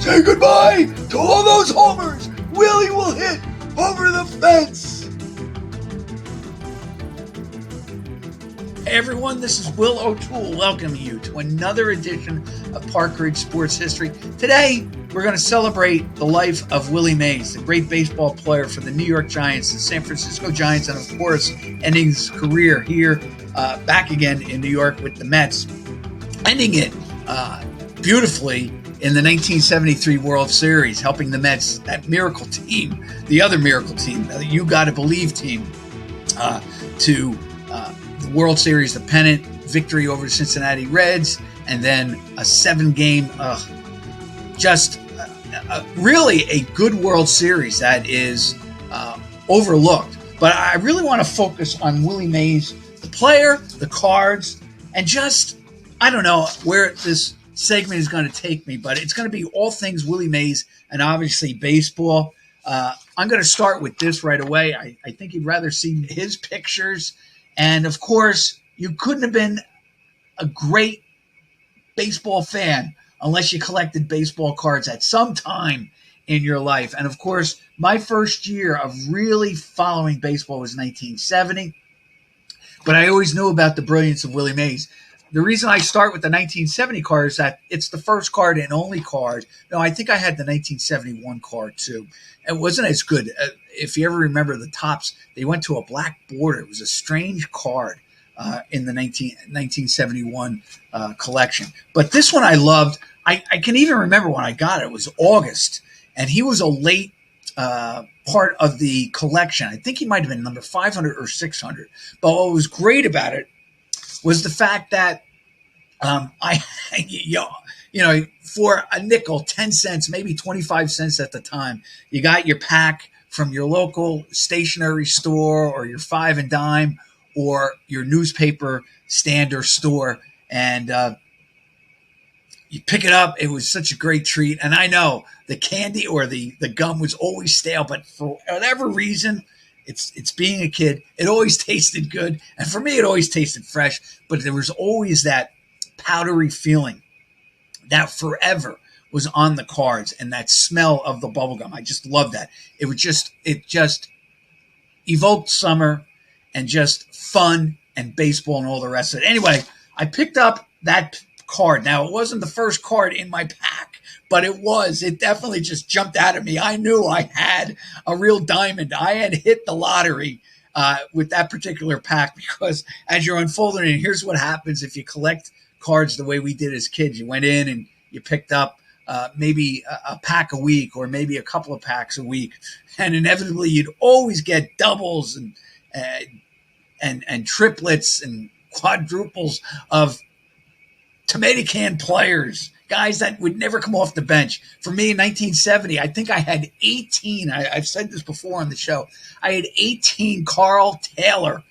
Say goodbye to all those homers. Willie will hit over the fence. Hey everyone, this is Will O'Toole welcoming you to another edition of Park Ridge Sports History. Today, we're going to celebrate the life of Willie Mays, the great baseball player for the New York Giants, the San Francisco Giants, and of course, ending his career here back again in New York with the Mets. Ending it beautifully in the 1973 World Series, helping the Mets, that miracle team, the other miracle team, the You Gotta Believe team, to the World Series, the pennant, victory over the Cincinnati Reds, and then a 7-game, really a good World Series that is overlooked. But I really want to focus on Willie Mays, the player, the cards, and just, I don't know where this segment is going to take me, but it's going to be all things Willie Mays and obviously baseball. I'm going to start with this right away. I think you'd rather see his pictures. And, of course, you couldn't have been a great baseball fan unless you collected baseball cards at some time in your life. And, of course, my first year of really following baseball was 1970. But I always knew about the brilliance of Willie Mays. The reason I start with the 1970 card is that it's the first card and only card. No, I think I had the 1971 card too. It wasn't as good. If you ever remember the tops, they went to a black border. It was a strange card in the 1971 collection. But this one I loved. I can even remember when I got it. It was August, and he was a late part of the collection. I think he might have been number 500 or 600. But what was great about it was the fact that for a nickel, 10 cents, maybe 25 cents at the time, you got your pack from your local stationery store or your 5 and dime or your newspaper stand or store, and you pick it up. It was such a great treat. And I know the candy or the gum was always stale, but for whatever reason, it's being a kid, it always tasted good. And for me, it always tasted fresh, but there was always that powdery feeling that forever was on the cards, and that smell of the bubblegum. I just loved that. It just evoked summer and just fun and baseball and all the rest of it. Anyway, I picked up that card. Now, it wasn't the first card in my pack, but it definitely just jumped out at me. I knew I had a real diamond. I had hit the lottery with that particular pack, because as you're unfolding it, here's what happens if you collect cards the way we did as kids. You went in and you picked up maybe a pack a week or maybe a couple of packs a week, and inevitably you'd always get doubles and triplets and quadruples of tomato can players, guys that would never come off the bench. For me in 1970, I think I had 18. I've said this before on the show. I had 18 Carl Taylor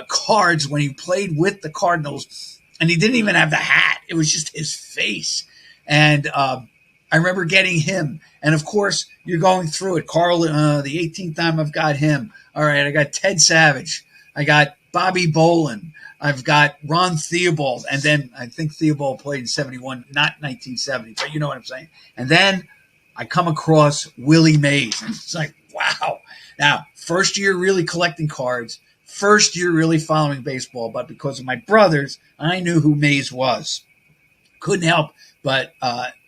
cards when he played with the Cardinals, and he didn't even have the hat. It was just his face. And I remember getting him. And, of course, you're going through it. Carl, the 18th time I've got him. All right, I got Ted Savage. I got Bobby Bolin. I've got Ron Theobald, and then I think Theobald played in 71, not 1970, but you know what I'm saying. And then I come across Willie Mays, and it's like, wow. Now, first year really collecting cards, first year really following baseball, but because of my brothers, I knew who Mays was. Couldn't help but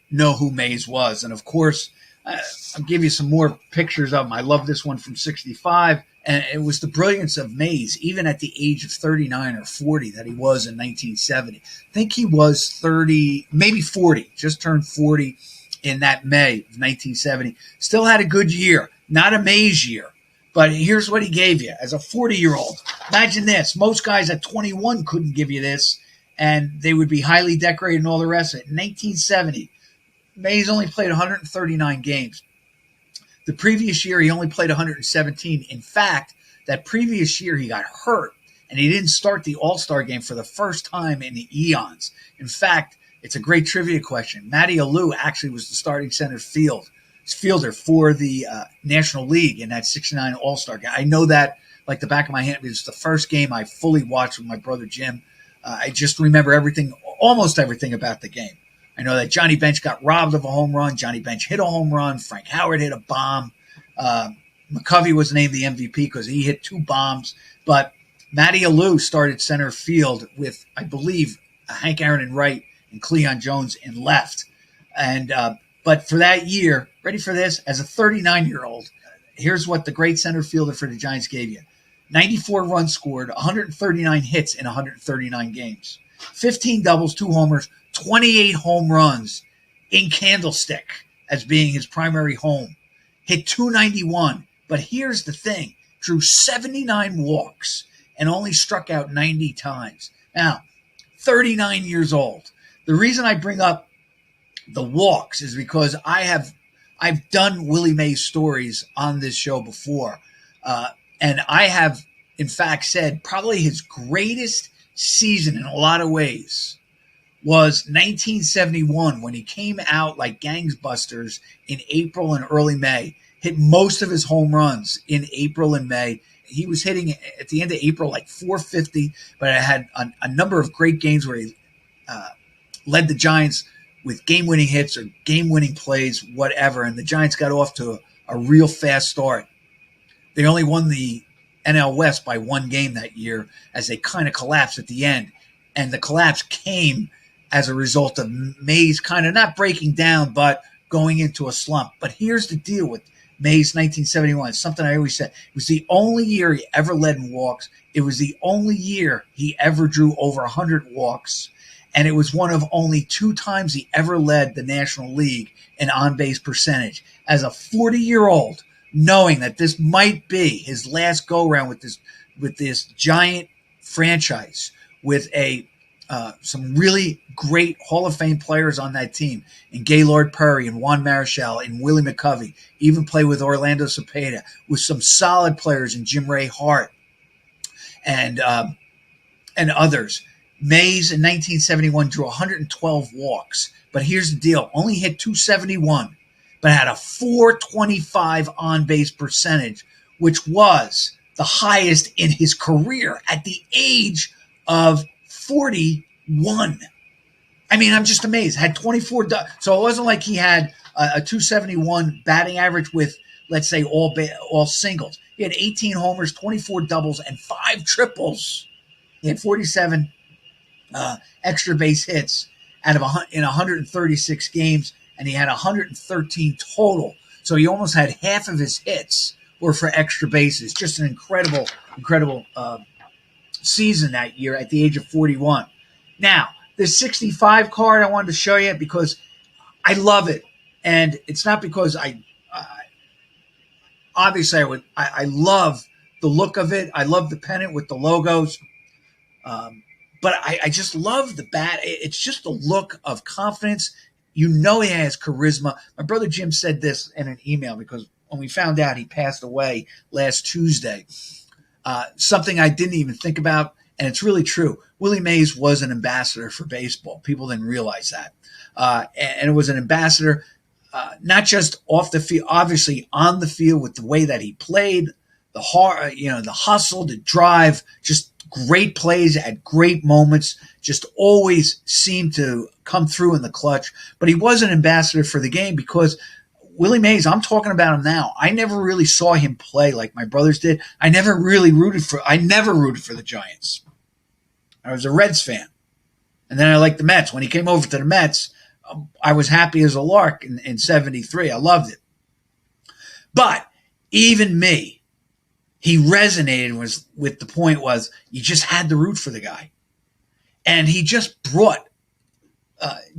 know who Mays was. And, of course, I'll give you some more pictures of him. I love this one from 65. And it was the brilliance of Mays, even at the age of 39 or 40 that he was in 1970. I think he was 30, maybe 40, just turned 40 in that May of 1970. Still had a good year, not a Mays year. But here's what he gave you as a 40-year-old. Imagine this. Most guys at 21 couldn't give you this, and they would be highly decorated and all the rest of it. In 1970, Mays only played 139 games. The previous year, he only played 117. In fact, that previous year, he got hurt, and he didn't start the All-Star game for the first time in the eons. In fact, it's a great trivia question. Matty Alou actually was the starting center fielder for the National League in that 69 All-Star game. I know that like the back of my hand. It was the first game I fully watched with my brother Jim. I just remember everything, almost everything about the game. I know that Johnny Bench got robbed of a home run. Johnny Bench hit a home run. Frank Howard hit a bomb. McCovey was named the MVP because he hit 2 bombs. But Matty Alou started center field with, I believe, Hank Aaron in right and Cleon Jones in left. And but for that year, ready for this? As a 39-year-old, here's what the great center fielder for the Giants gave you. 94 runs scored, 139 hits in 139 games. 15 doubles, 2 homers, 28 home runs in Candlestick as being his primary home. Hit 291. But here's the thing. Drew 79 walks and only struck out 90 times. Now, 39 years old. The reason I bring up the walks is because I've done Willie Mays stories on this show before. And I have, in fact, said probably his greatest season in a lot of ways was 1971 when he came out like gangbusters in April and early May, hit most of his home runs in April and May. He was hitting at the end of April like 450, but I had a number of great games where he led the Giants with game-winning hits or game-winning plays, whatever, and the Giants got off to a real fast start. They only won the NL West by 1 game that year as they kind of collapsed at the end, and the collapse came as a result of Mays kind of not breaking down but going into a slump. But here's the deal with Mays 1971. It's something I always said. It was the only year he ever led in walks. It was the only year he ever drew over 100 walks. And it was one of only 2 times he ever led the National League in on-base percentage. As a 40-year-old, knowing that this might be his last go-round with this giant franchise, with some really great Hall of Fame players on that team, and Gaylord Perry and Juan Marichal and Willie McCovey, even play with Orlando Cepeda, with some solid players in Jim Ray Hart and others. Mays in 1971 drew 112 walks, but here's the deal. Only hit 271, but had a 425 on-base percentage, which was the highest in his career at the age of 41. I mean, I'm just amazed. Had 24. So it wasn't like he had a 271 batting average with, let's say, all singles. He had 18 homers, 24 doubles, and 5 triples. He had 47 extra base hits in 136 games, and he had 113 total. So he almost had half of his hits were for extra bases. Just an incredible season that year at the age of 41. Now, this 65 card I wanted to show you because I love it. And it's not because obviously I love the look of it. I love the pennant with the logos. But I just love the bat. It's just a look of confidence. You know he has charisma. My brother Jim said this in an email because when we found out he passed away last Tuesday, something I didn't even think about, and it's really true. Willie Mays was an ambassador for baseball. People didn't realize that. And it was an ambassador not just off the field, obviously on the field with the way that he played, the hustle, the drive, just great plays at great moments, just always seemed to come through in the clutch. But he was an ambassador for the game because Willie Mays, I'm talking about him now. I never really saw him play like my brothers did. I never rooted for the Giants. I was a Reds fan. And then I liked the Mets. When he came over to the Mets, I was happy as a lark in 73. I loved it. But even me, he resonated with the point was you just had to root for the guy. And he just brought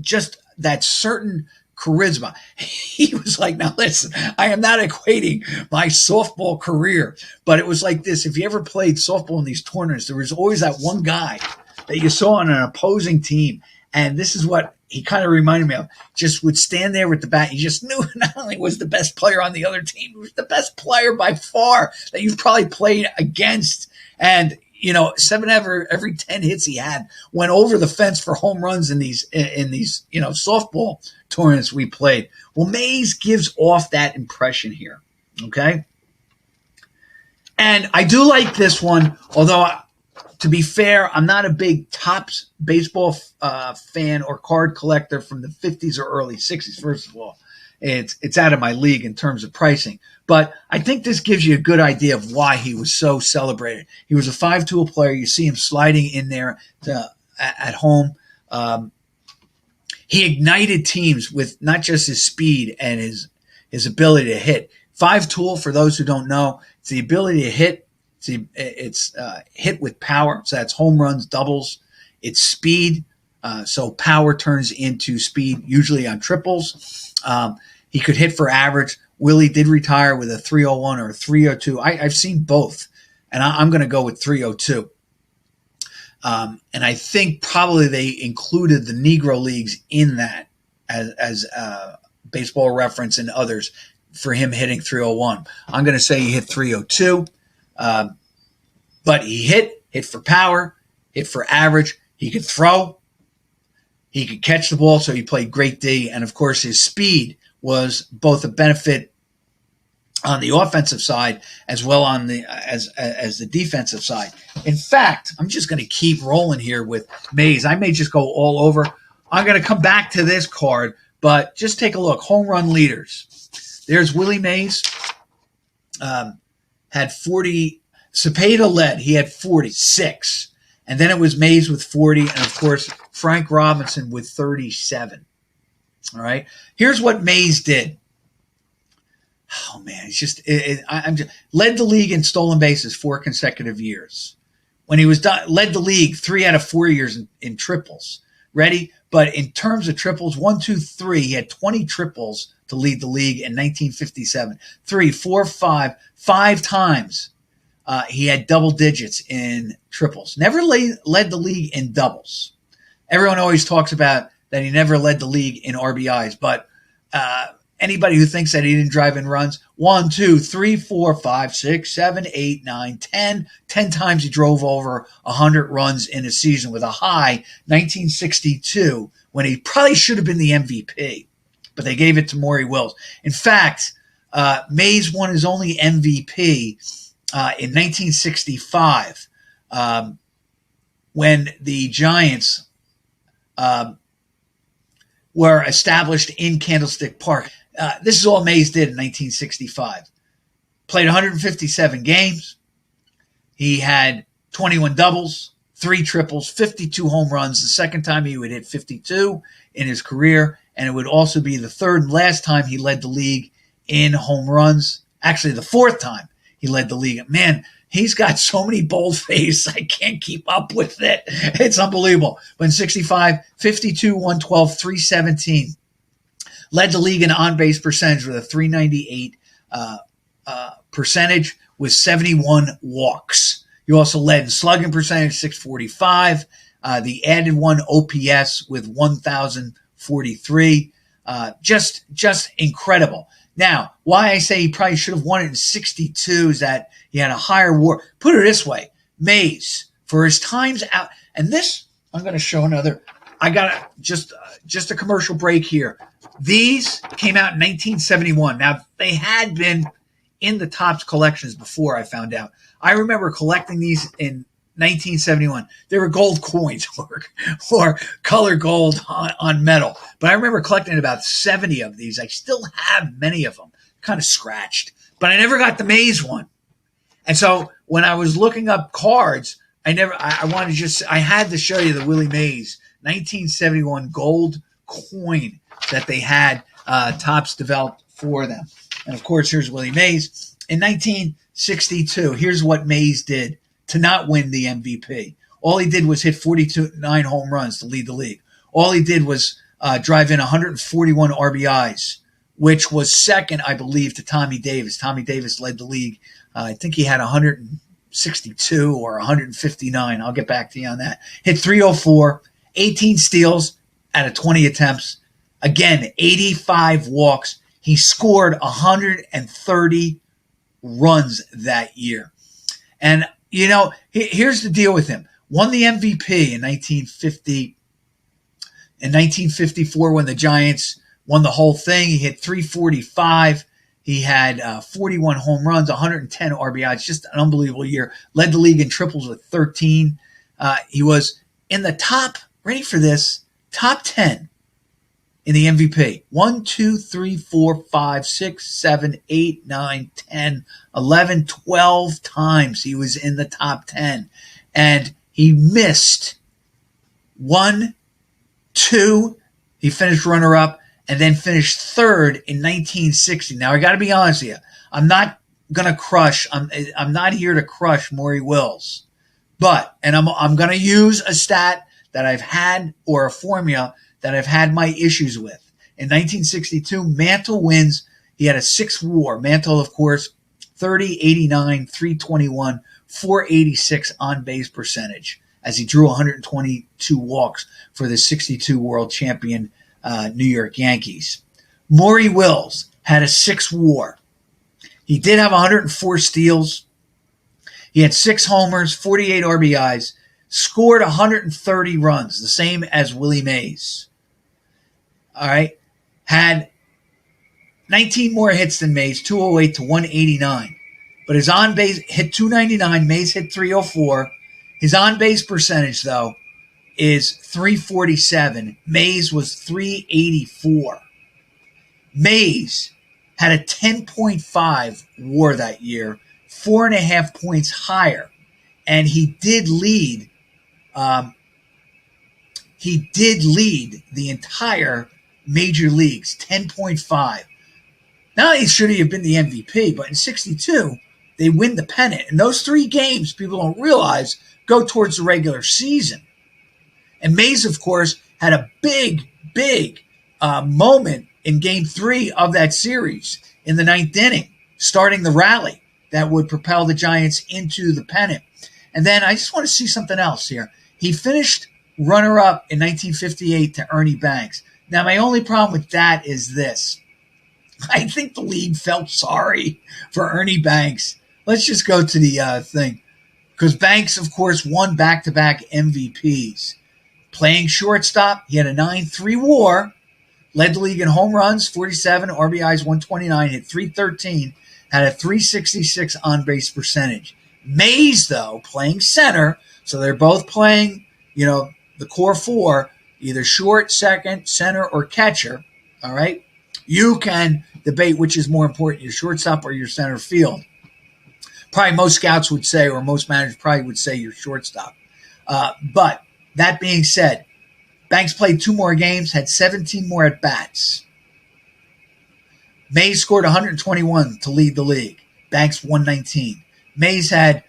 just that certain charisma. He was like, now listen, I am not equating my softball career, but it was like this. If you ever played softball in these tournaments, there was always that one guy that you saw on an opposing team. And this is what he kind of reminded me of. Just would stand there with the bat. He just knew not only was the best player on the other team, he was the best player by far that you've probably played against. And, 7 every 10 hits he had went over the fence for home runs in these softball tournaments we played. Well, Mays gives off that impression here. Okay. And I do like this one, although to be fair, I'm not a big Topps baseball fan or card collector from the 50s or early 60s. First of all, it's out of my league in terms of pricing. But I think this gives you a good idea of why he was so celebrated. He was a 5-tool player. You see him sliding in there at home. He ignited teams with not just his speed and his ability to hit. 5-tool, for those who don't know, it's the ability to hit. It's hit with power, so that's home runs, doubles. It's speed, so power turns into speed, usually on triples. He could hit for average. Willie did retire with a 301 or a 302. I've seen both, and I'm going to go with 302. And I think probably they included the Negro Leagues in that as Baseball Reference and others for him hitting 301. I'm going to say he hit 302. But he hit for power, hit for average. He could throw. He could catch the ball, so he played great D. And, of course, his speed was both a benefit on the offensive side as well on the as the defensive side. In fact, I'm just going to keep rolling here with Mays. I may just go all over. I'm going to come back to this card, but just take a look. Home run leaders. There's Willie Mays. Had 40. Cepeda led. He had 46. And then it was Mays with 40. And, of course, Frank Robinson with 37. All right. Here's what Mays did. Oh, man. It's just, I'm just led the league in stolen bases 4 consecutive years. When he was done, led the league 3 out of 4 years in triples. Ready? But in terms of triples, 1, 2, 3, he had 20 triples to lead the league in 1957. 3, 4, 5 times he had double digits in triples. Never led the league in doubles. Everyone always talks about that he never led the league in RBIs, but anybody who thinks that he didn't drive in runs, 1, 2, 3, 4, 5, 6, 7, 8, 9, 10. 10 times he drove over 100 runs in a season with a high 1962 when he probably should have been the MVP, but they gave it to Maury Wills. In fact, Mays won his only MVP in 1965 when the Giants were established in Candlestick Park. This is all Mays did in 1965. Played 157 games. He had 21 doubles, 3 triples, 52 home runs. The second time he would hit 52 in his career, and it would also be the third and last time he led the league in home runs. Actually, the fourth time he led the league. Man, he's got so many boldface, I can't keep up with it. It's unbelievable. But in 65, 52, 112, 317. Led the league in on-base percentage with a 398 percentage with 71 walks. He also led in slugging percentage, 645. The added one OPS with 1,043. Just incredible. Now, why I say he probably should have won it in 62 is that he had a higher WAR. Put it this way, Mays, for his times out, and this, I'm going to show another. I got just a commercial break here. These came out in 1971. Now, they had been in the Topps collections before, I found out. I remember collecting these in 1971. They were gold coins or color gold on metal. But I remember collecting about 70 of these. I still have many of them, kind of scratched. But I never got the Mays one. And so when I was looking up cards, I had to show you the Willie Mays 1971 gold coin that they had Topps developed for them. And, of course, here's Willie Mays. In 1962, here's what Mays did to not win the MVP. All he did was hit 49 home runs to lead the league. All he did was drive in 141 RBIs, which was second, I believe, to Tommy Davis. Tommy Davis led the league. I think he had 162 or 159. I'll get back to you on that. Hit 304, 18 steals out of 20 attempts. Again, 85 walks. He scored 130 runs that year. And, you know, here's the deal with him. Won the MVP in 1950. In 1954, when the Giants won the whole thing, he hit 345. He had 41 home runs, 110 RBIs. Just an unbelievable year. Led the league in triples with 13. He was in the top, ready for this, top 10 in the MVP. 1, 2, 3, 4, 5, 6, 7, 8, 9, 10, 11, 12 times he was in the top 10. And he missed 1, 2, he finished runner-up, and then finished third in 1960. Now, I got to be honest with you. I'm not going to crush. I'm not here to crush Maury Wills. But, and I'm going to use a stat that I've had, or a formula that I've had my issues with. In 1962, Mantle wins. He had a 6 WAR. Mantle, of course, 30, 89, 321, 486 on-base percentage, as he drew 122 walks for the 62 world champion New York Yankees. Maury Wills had a 6 WAR. He did have 104 steals. He had 6 homers, 48 RBIs, scored 130 runs, the same as Willie Mays. All right. Had 19 more hits than Mays, 208 to 189. But his on-base hit 299, Mays hit 304. His on-base percentage, though, is 347. Mays was 384. Mays had a 10.5 WAR that year, 4.5 points higher, and he did lead. The entire major leagues, 10.5. Not only should he have been the MVP, but in 62, they win the pennant. And those 3 games, people don't realize, go towards the regular season. And Mays, of course, had a big moment in Game 3 of that series in the 9th inning, starting the rally that would propel the Giants into the pennant. And then I just want to see something else here. He finished runner-up in 1958 to Ernie Banks. Now, my only problem with that is this. I think the league felt sorry for Ernie Banks. Let's just go to the thing. Because Banks, of course, won back-to-back MVPs. Playing shortstop, he had a 9.3 WAR, led the league in home runs, 47, RBIs, 129, hit 313, had a 366 on-base percentage. Mays, though, playing center, so they're both playing, the core 4, either short, second, center, or catcher, all right? You can debate which is more important, your shortstop or your center field. Probably most scouts would say, or most managers probably would say your shortstop. But that being said, Banks played 2 more games, had 17 more at-bats. Mays scored 121 to lead the league. Banks 119. Mays had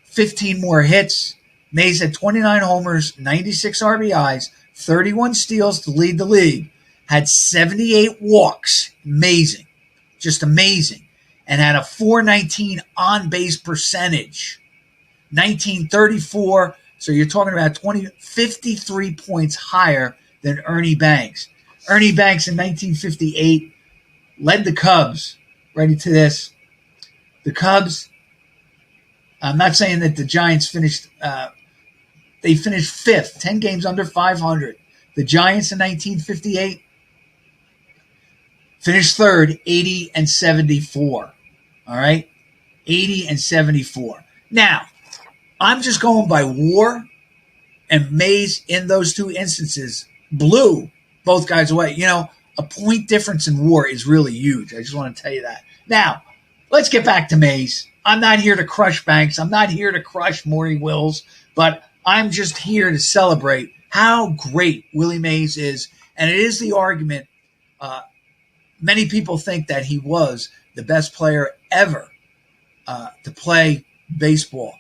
15 more hits. Mays had 29 homers, 96 RBIs, 31 steals to lead the league. Had 78 walks. Amazing. Just amazing. And had a 419 on-base percentage. 1934. So you're talking about 53 points higher than Ernie Banks. Ernie Banks in 1958 led the Cubs. Ready to this. The Cubs, I'm not saying that the Giants finished, they finished 5th, 10 games under 500. The Giants in 1958 finished 3rd, 80 and 74. All right? 80 and 74. Now, I'm just going by WAR, and Mays in those 2 instances blew both guys away. A point difference in WAR is really huge. I just want to tell you that. Now, let's get back to Mays. I'm not here to crush Banks. I'm not here to crush Maury Wills, but I'm just here to celebrate how great Willie Mays is. And it is the argument. Many people think that he was the best player ever to play baseball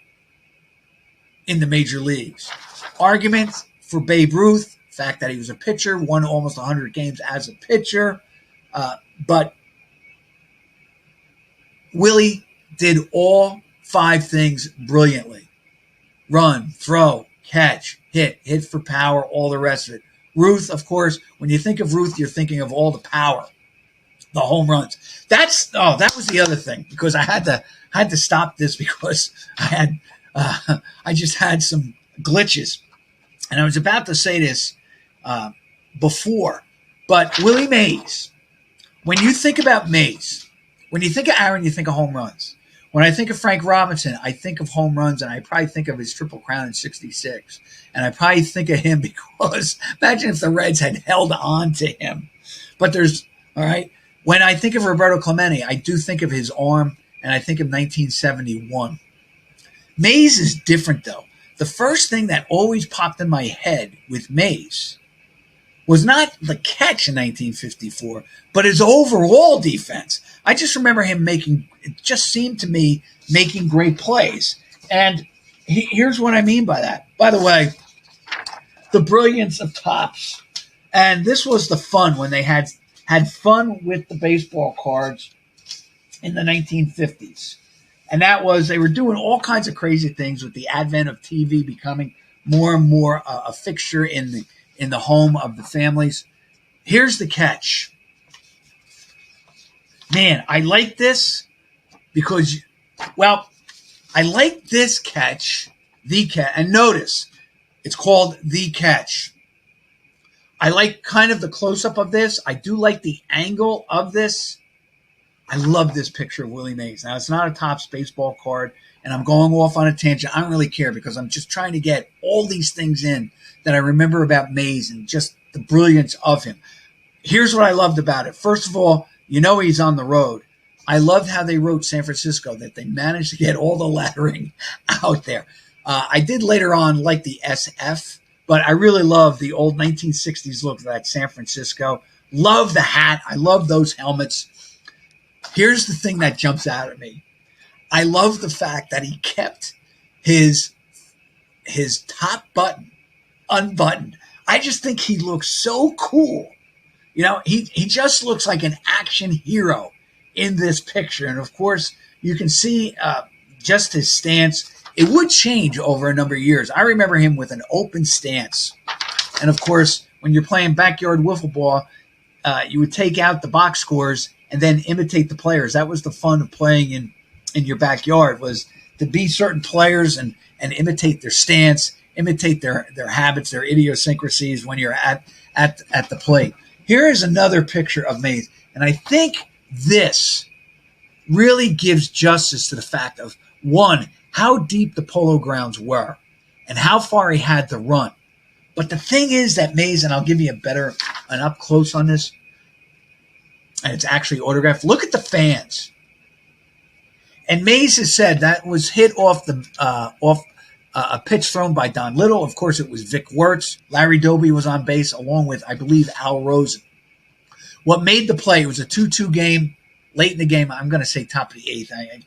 in the major leagues. Arguments for Babe Ruth, the fact that he was a pitcher, won almost 100 games as a pitcher. But Willie did all 5 things brilliantly. Run, throw, catch, hit for power, all the rest of it. Ruth, of course, when you think of Ruth, you're thinking of all the power, the home runs. That was the other thing, because I had to stop this because I just had some glitches. And I was about to say this before, but Willie Mays, when you think about Mays, when you think of Aaron, you think of home runs. When I think of Frank Robinson, I think of home runs, and I probably think of his Triple Crown in '66. And I probably think of him because imagine if the Reds had held on to him. But there's, all right, when I think of Roberto Clemente, I do think of his arm, and I think of 1971. Mays is different, though. The first thing that always popped in my head with Mays was not the catch in 1954, but his overall defense. I just remember him it just seemed to me, making great plays. And here's what I mean by that. By the way, the brilliance of Topps. And this was the fun when they had fun with the baseball cards in the 1950s. And that was, they were doing all kinds of crazy things with the advent of TV becoming more and more a fixture in the home of the families. Here's the catch. Man, I like this because, well, I like this catch, the catch. And notice, it's called the catch. I like kind of the close-up of this. I do like the angle of this. I love this picture of Willie Mays. Now, it's not a Topps baseball card, and I'm going off on a tangent. I don't really care because I'm just trying to get all these things in that I remember about Mays and just the brilliance of him. Here's what I loved about it. First of all, you know he's on the road. I loved how they wrote San Francisco, that they managed to get all the lettering out there. I did later on like the SF, but I really love the old 1960s look of that San Francisco. Love the hat. I love those helmets. Here's the thing that jumps out at me. I love the fact that he kept his top button unbuttoned. I just think he looks so cool. You know, he just looks like an action hero in this picture. And, of course, you can see just his stance. It would change over a number of years. I remember him with an open stance. And, of course, when you're playing backyard wiffle ball, you would take out the box scores and then imitate the players. That was the fun of playing in your backyard, was to be certain players and imitate their stance, imitate their habits, their idiosyncrasies when you're at the plate. Here is another picture of Mays, and I think this really gives justice to the fact of, one, how deep the Polo Grounds were and how far he had to run. But the thing is that Mays, and I'll give you an up close on this, and it's actually autographed. Look at the fans. And Mays has said that was hit off a pitch thrown by Don Little. Of course, it was Vic Wertz. Larry Doby was on base, along with, I believe, Al Rosen. What made the play, it was a 2-2 game. Late in the game, I'm going to say top of the eighth. I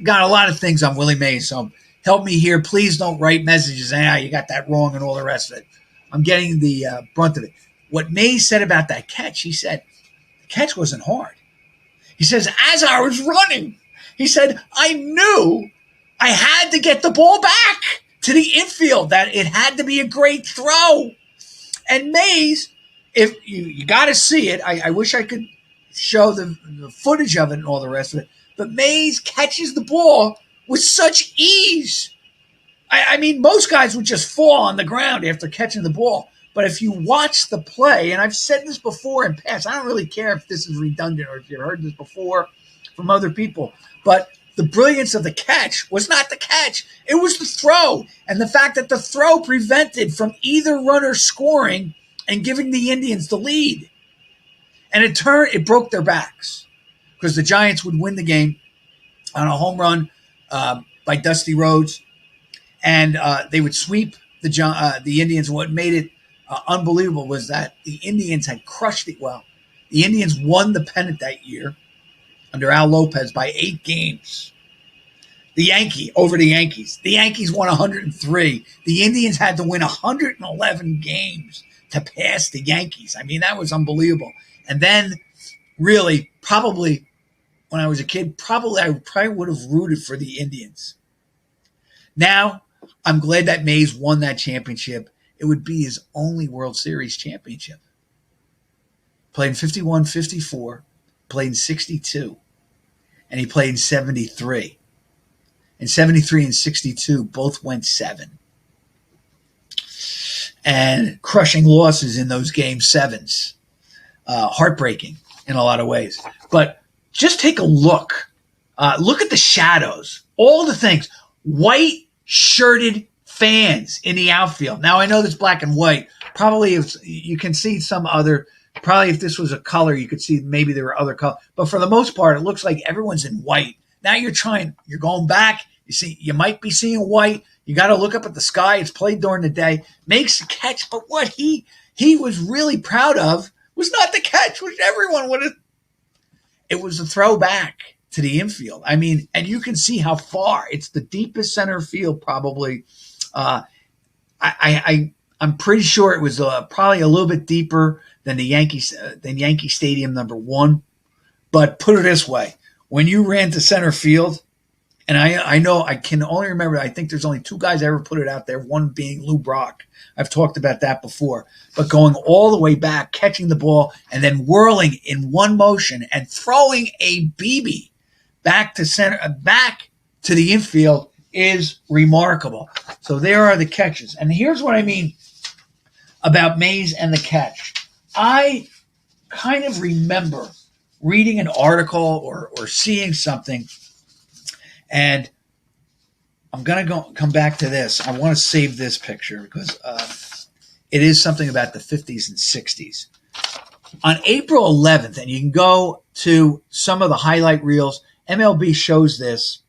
got a lot of things on Willie Mays, so help me here. Please don't write messages, you got that wrong and all the rest of it. I'm getting the brunt of it. What Mays said about that catch, he said, the catch wasn't hard. He says, as I was running, he said, I knew I had to get the ball back to the infield, that it had to be a great throw. And Mays, if you got to see it, I wish I could show the footage of it and all the rest of it, but Mays catches the ball with such ease. I mean, most guys would just fall on the ground after catching the ball. But if you watch the play, and I've said this before in past, I don't really care if this is redundant or if you've heard this before from other people, but the brilliance of the catch was not the catch. It was the throw. And the fact that the throw prevented from either runner scoring and giving the Indians the lead. And it broke their backs because the Giants would win the game on a home run by Dusty Rhodes. And they would sweep the Indians. What made it unbelievable was that the Indians had crushed it. Well, the Indians won the pennant that year under Al Lopez by 8 games. Over the Yankees. The Yankees won 103. The Indians had to win 111 games to pass the Yankees. I mean, that was unbelievable. And then, really, probably, when I was a kid, I probably would have rooted for the Indians. Now, I'm glad that Mays won that championship. It would be his only World Series championship. Played in 51, 54, played in 62, and he played in 73. In 73 and 62, both went 7. And crushing losses in those game 7s. Heartbreaking in a lot of ways. But just take a look Look at the shadows, all the things. White shirted fans in the outfield. Now I know this black and white. Probably if you can see some other. Probably if this was a color, you could see maybe there were other colors. But for the most part, it looks like everyone's in white. Now you're going back. You might be seeing white. You got to look up at the sky. It's played during the day. Makes a catch, but what he was really proud of was not the catch, which everyone would have. It was a throwback to the infield. I mean, and you can see how far. It's the deepest center field probably. I'm pretty sure it was probably a little bit deeper than Yankee Stadium #1. But put it this way: when you ran to center field, and I know I can only remember, I think there's only 2 guys ever put it out there. One being Lou Brock. I've talked about that before. But going all the way back, catching the ball, and then whirling in one motion and throwing a BB back to the infield is remarkable. So there are the catches. And here's what I mean about Mays and the catch. I kind of remember reading an article or seeing something, and I'm going to come back to this. I want to save this picture because it is something about the 50s and 60s. On April 11th, and you can go to some of the highlight reels, MLB shows this.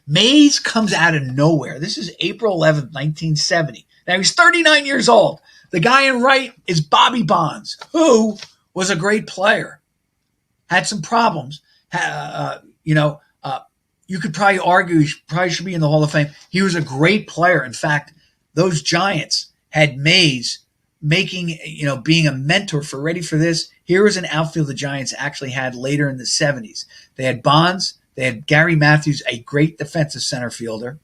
Mays comes out of nowhere. This is April 11th, 1970. Now, he's 39 years old. The guy in right is Bobby Bonds, who was a great player. Had some problems. You could probably argue he probably should be in the Hall of Fame. He was a great player. In fact, those Giants had Mays being a mentor for. Ready for this? Here was an outfield the Giants actually had later in the 70s. They had Bonds. They had Gary Matthews, a great defensive center fielder.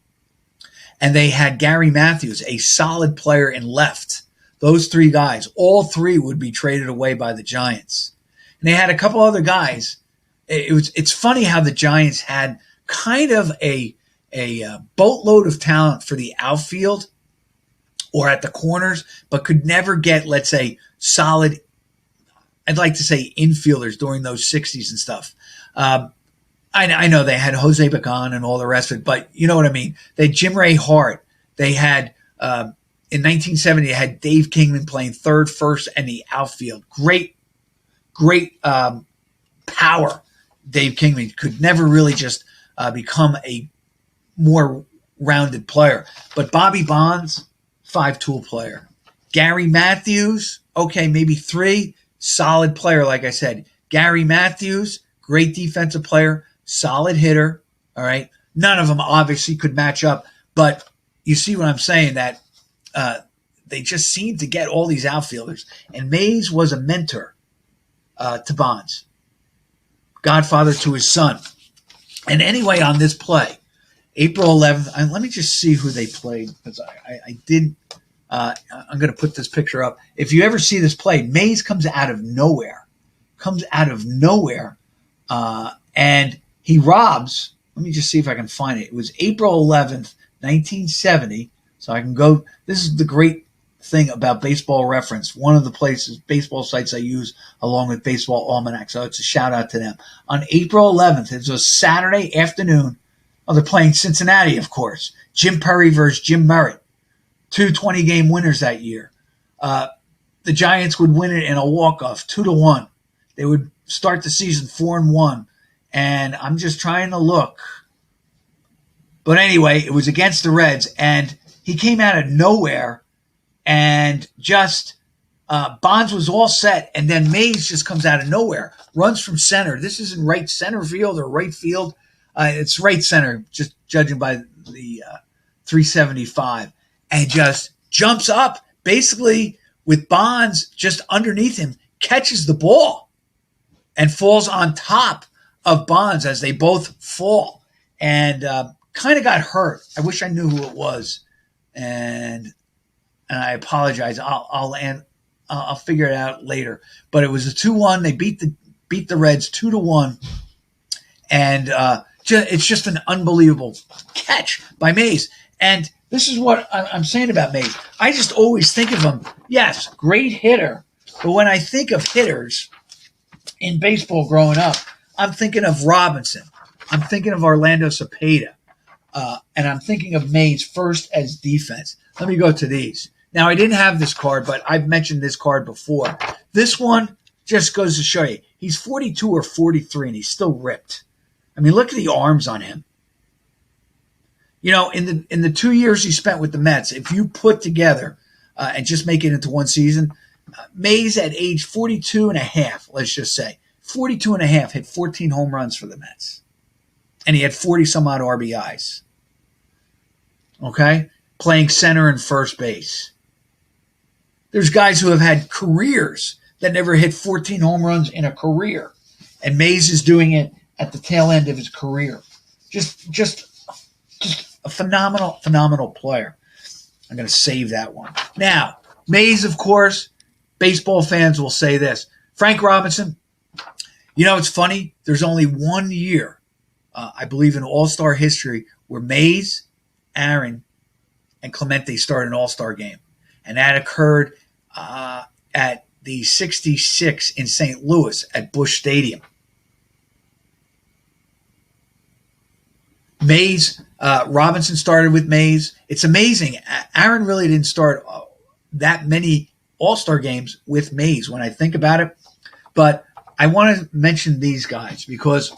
And they had Gary Matthews, a solid player in left. Those 3 guys, all 3 would be traded away by the Giants. And they had a couple other guys. It's funny how the Giants had kind of a boatload of talent for the outfield or at the corners, but could never get, let's say, solid, I'd like to say, infielders during those 60s and stuff. I know they had Jose Bacan and all the rest of it, but you know what I mean. They had Jim Ray Hart. They had, in 1970, they had Dave Kingman playing third, first, and the outfield. Great power. Dave Kingman could never really just become a more rounded player. But Bobby Bonds, 5-tool player. Gary Matthews, okay, maybe 3, solid player, like I said. Gary Matthews, great defensive player, solid hitter, all right? None of them obviously could match up, but you see what I'm saying, that they just seemed to get all these outfielders. And Mays was a mentor to Bonds, godfather to his son. And anyway, on this play, April 11th, let me just see who they played, because I did. I'm going to put this picture up. If you ever see this play, Mays comes out of nowhere, and he robs. Let me just see if I can find it. It was April 11th, 1970. So I can go. This is the great thing about Baseball Reference, one of the baseball sites I use along with Baseball Almanac. So it's a shout out to them. On April 11th, it was a Saturday afternoon. Oh, they're playing Cincinnati, of course. Jim Perry versus Jim Merritt. 2 20-game winners that year. The Giants would win it in a walk-off, 2-1. They would start the season 4-1. And I'm just trying to look. But anyway, it was against the Reds, and he came out of nowhere, and just Bonds was all set, and then Mays just comes out of nowhere, runs from center. This isn't right center field or right field. It's right center, just judging by the 375, and just jumps up, basically with Bonds just underneath him, catches the ball, and falls on top of Bonds as they both fall, and kind of got hurt. I wish I knew who it was, and I apologize. I'll figure it out later. But it was a 2-1. They beat the Reds 2-1, and it's just an unbelievable catch by Mays. And this is what I'm saying about Mays. I just always think of him, yes, great hitter, but when I think of hitters in baseball growing up, I'm thinking of Robinson. I'm thinking of Orlando Cepeda. And I'm thinking of Mays first as defense. Let me go to these. Now, I didn't have this card, but I've mentioned this card before. This one just goes to show you. He's 42 or 43, and he's still ripped. I mean, look at the arms on him. You know, in the 2 years he spent with the Mets, if you put together and just make it into one season, Mays at age 42 and a half, let's just say, 42 and a half, hit 14 home runs for the Mets. And he had 40 some odd RBIs. Okay? Playing center and first base. There's guys who have had careers that never hit 14 home runs in a career. And Mays is doing it at the tail end of his career. Just a phenomenal player. I'm going to save that one. Now, Mays, of course, baseball fans will say this. Frank Robinson, you know, it's funny. There's only 1 year, I believe, in All-Star history where Mays, Aaron, and Clemente started an All-Star game. And that occurred at the 66 in St. Louis at Busch Stadium. Mays, Robinson started with Mays. It's amazing. Aaron really didn't start that many All-Star games with Mays when I think about it. But I want to mention these guys because,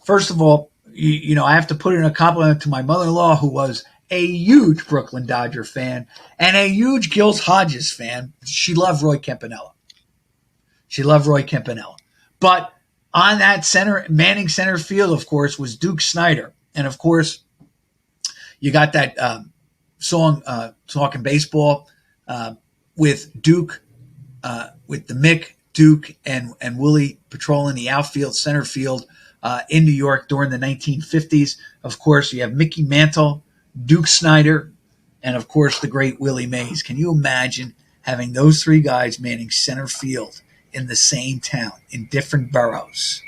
first of all, you know, I have to put in a compliment to my mother-in-law, who was a huge Brooklyn Dodger fan and a huge Gills Hodges fan. She loved Roy Campanella. But on that Manning center field, of course, was Duke Snider. And, of course, you got that song, Talking Baseball, with Duke, with the Mick, Duke, and Willie patrolling the outfield, center field in New York during the 1950s. Of course, you have Mickey Mantle, Duke Snider, and, of course, the great Willie Mays. Can you imagine having those three guys manning center field in the same town, in different boroughs?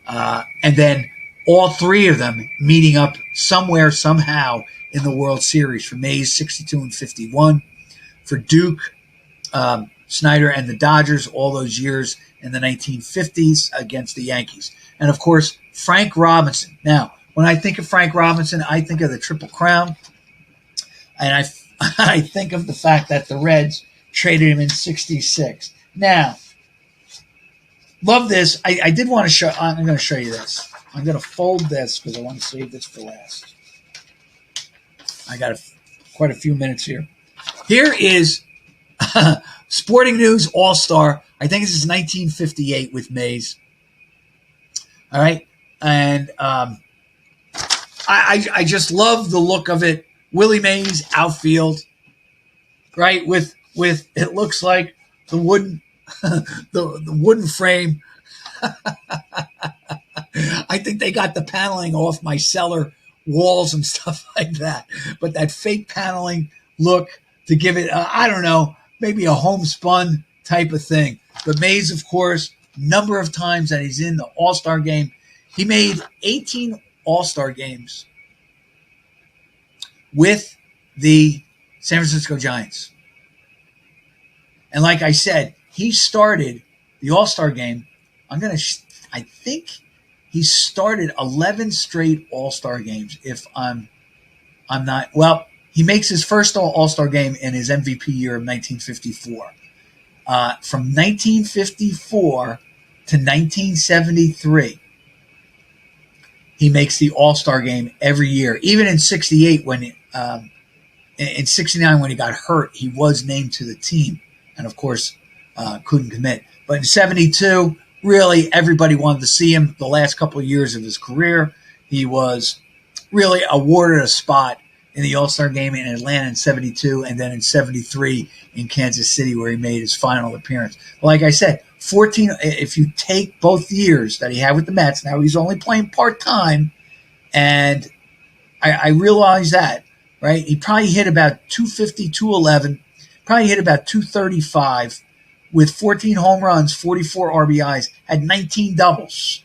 And then all three of them meeting up somewhere, somehow, in the World Series. For Mays, 62 and 51. For Duke, Snider, and the Dodgers, all those years in the 1950s against the Yankees. And, of course, Frank Robinson. Now, when I think of Frank Robinson, I think of the Triple Crown. And I think of the fact that the Reds traded him in 66. Now, love this. I did want to show. I'm going to show you this. I'm going to fold this because I want to save this for last. I got quite a few minutes here. Here is Sporting News All-Star. I think this is 1958 with Mays. All right. And I just love the look of it. Willie Mays, outfield, right? With it looks like the wooden the wooden frame. I think they got the paneling off my cellar walls and stuff like that. But that fake paneling look to give it, I don't know, maybe a homespun type of thing. But Mays, of course, number of times that he's in the All-Star game. He made 18 All-Star games with the San Francisco Giants. And like I said, he started the All-Star game. I think he started 11 straight All-Star games, if I'm not. Well, he makes his first All-Star game in his MVP year of 1954. From 1954 to 1973, he makes the All-Star game every year. Even in 68, in 69 when he got hurt, he was named to the team, and of course couldn't commit. But in 72, really everybody wanted to see him. The last couple of years of his career, he was really awarded a spot in the All-Star game in Atlanta in 72, and then in 73 in Kansas City, where he made his final appearance. Like I said, 14. If you take both years that he had with the Mets, now he's only playing part-time, and I realize that, right? He probably hit about 250, 211, probably hit about 235 with 14 home runs, 44 RBIs, had 19 doubles.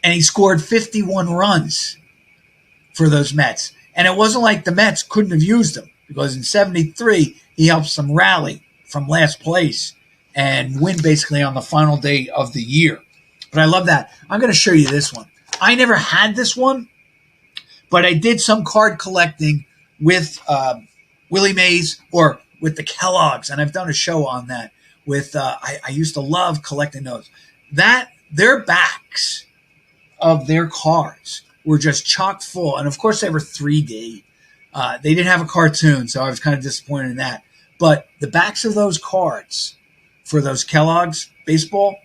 And he scored 51 runs for those Mets. And it wasn't like the Mets couldn't have used him, because in 73, he helped them rally from last place and win basically on the final day of the year. But I love that. I'm going to show you this one. I never had this one, but I did some card collecting with Willie Mays or with the Kellogg's, and I've done a show on that. With I used to love collecting those. That their backs of their cards were just chock full, and of course they were 3D. They didn't have a cartoon, so I was kind of disappointed in that. But the backs of those cards for those Kellogg's baseball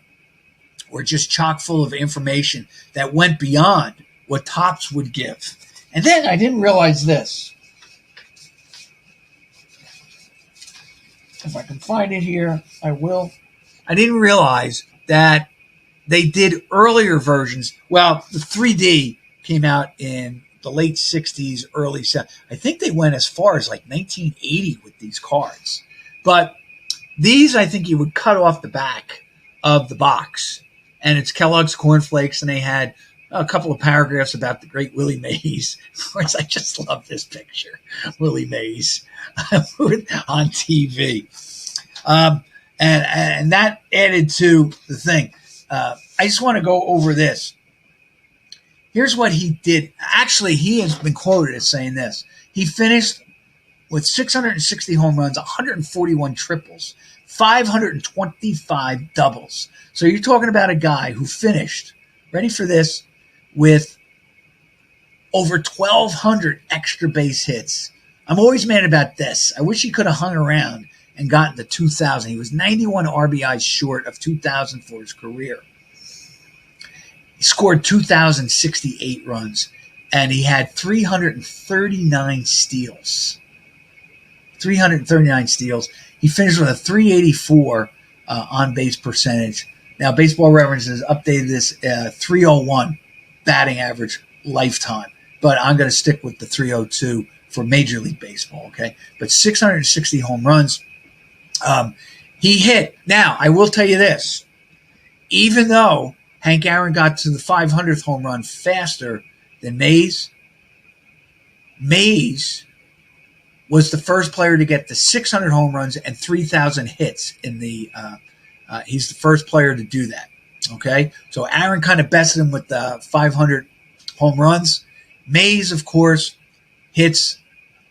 were just chock full of information that went beyond what Topps would give. And then I didn't realize this. If I can find it here, I will. I didn't realize that they did earlier versions. Well, the 3D came out in the late 60s, early 70s. I think they went as far as like 1980 with these cards. But these, I think you would cut off the back of the box. And it's Kellogg's Corn Flakes, and they had a couple of paragraphs about the great Willie Mays. Of course, I just love this picture, Willie Mays on TV. And that added to the thing. I just want to go over this. Here's what he did. Actually, he has been quoted as saying this. He finished with 660 home runs, 141 triples, 525 doubles. So you're talking about a guy who finished, ready for this, with over 1,200 extra base hits. I'm always mad about this. I wish he could have hung around and gotten to 2,000. He was 91 RBIs short of 2,000 for his career. He scored 2,068 runs, and he had 339 steals. 339 steals. He finished with a 384 on-base percentage. Now, Baseball Reference has updated this 301 batting average lifetime, but I'm going to stick with the 302 for Major League Baseball, okay? But 660 home runs. He hit. Now, I will tell you this. Even though Hank Aaron got to the 500th home run faster than Mays, Mays was the first player to get the 600 home runs and 3,000 hits in the he's the first player to do that. Okay, so Aaron kind of bested him with the 500 home runs. Mays, of course, hits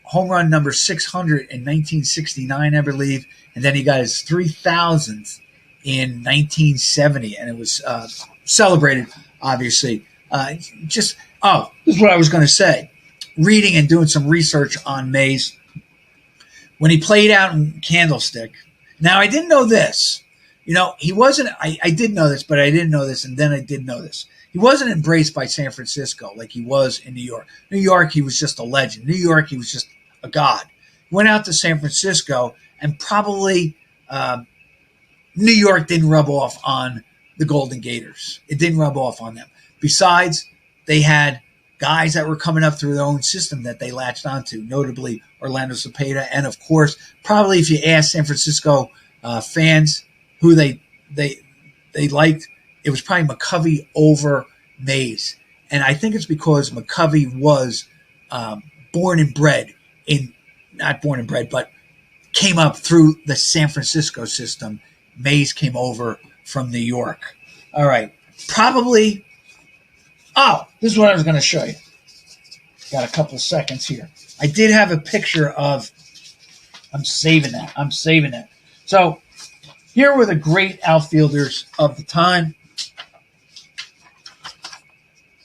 home run number 600 in 1969, I believe, and then he got his 3,000th in 1970, and it was celebrated, obviously. This is what I was going to say. Reading and doing some research on Mays, when he played out in Candlestick. Now, I didn't know this. You know, he wasn't, I did know this, but I didn't know this, and then I did know this. He wasn't embraced by San Francisco like he was in New York. New York, he was just a legend. New York, he was just a god. He went out to San Francisco, and probably New York didn't rub off on the Golden Gators. It didn't rub off on them. Besides, they had guys that were coming up through their own system that they latched onto, notably Orlando Cepeda, and of course, probably if you ask San Francisco fans who they liked, it was probably McCovey over Mays. And I think it's because McCovey was but came up through the San Francisco system. Mays came over from New York. All right. Probably. Oh, this is what I was going to show you. Got a couple seconds here. I did have a picture of. I'm saving that. So here were the great outfielders of the time.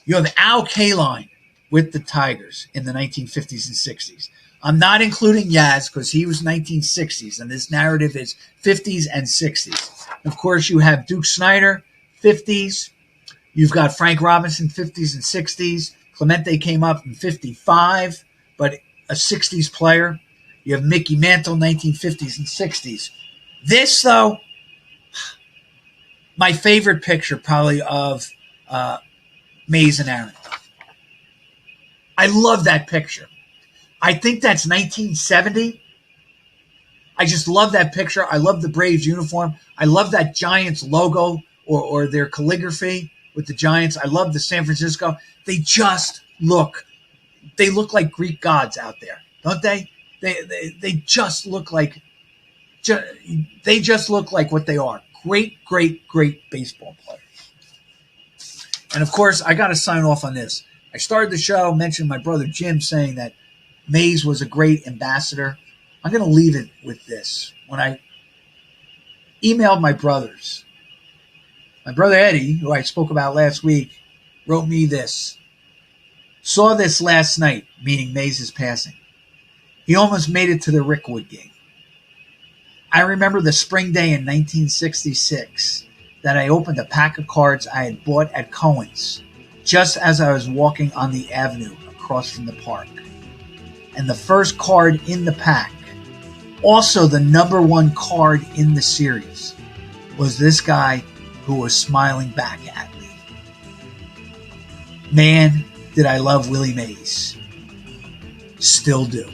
You have Al Kaline with the Tigers in the 1950s and 60s. I'm not including Yaz because he was 1960s, and this narrative is 50s and 60s. Of course, you have Duke Snider, 50s. You've got Frank Robinson, 50s and 60s. Clemente came up in 55, but a 60s player. You have Mickey Mantle, 1950s and 60s. This, though, my favorite picture probably of Mays and Aaron. I love that picture. I think that's 1970. I just love that picture. I love the Braves uniform. I love that Giants logo or their calligraphy with the Giants. I love the San Francisco. They look like Greek gods out there, don't they? They just look like what they are. Great, great, great baseball players. And of course, I got to sign off on this. I started the show, mentioned my brother Jim saying that Mays was a great ambassador. I'm going to leave it with this. When I emailed my brothers, my brother Eddie, who I spoke about last week, wrote me this. Saw this last night, meaning Mays' passing. He almost made it to the Rickwood game. I remember the spring day in 1966 that I opened a pack of cards I had bought at Cohen's just as I was walking on the avenue across from the park. And the first card in the pack, also the number one card in the series, was this guy who was smiling back at me. Man, did I love Willie Mays. Still do.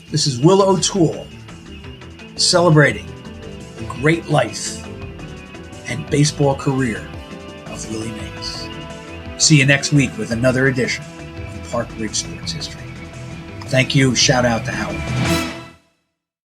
This is Will O'Toole celebrating the great life and baseball career of Willie Mays. See you next week with another edition of Park Ridge Sports History. Thank you. Shout out to Howard.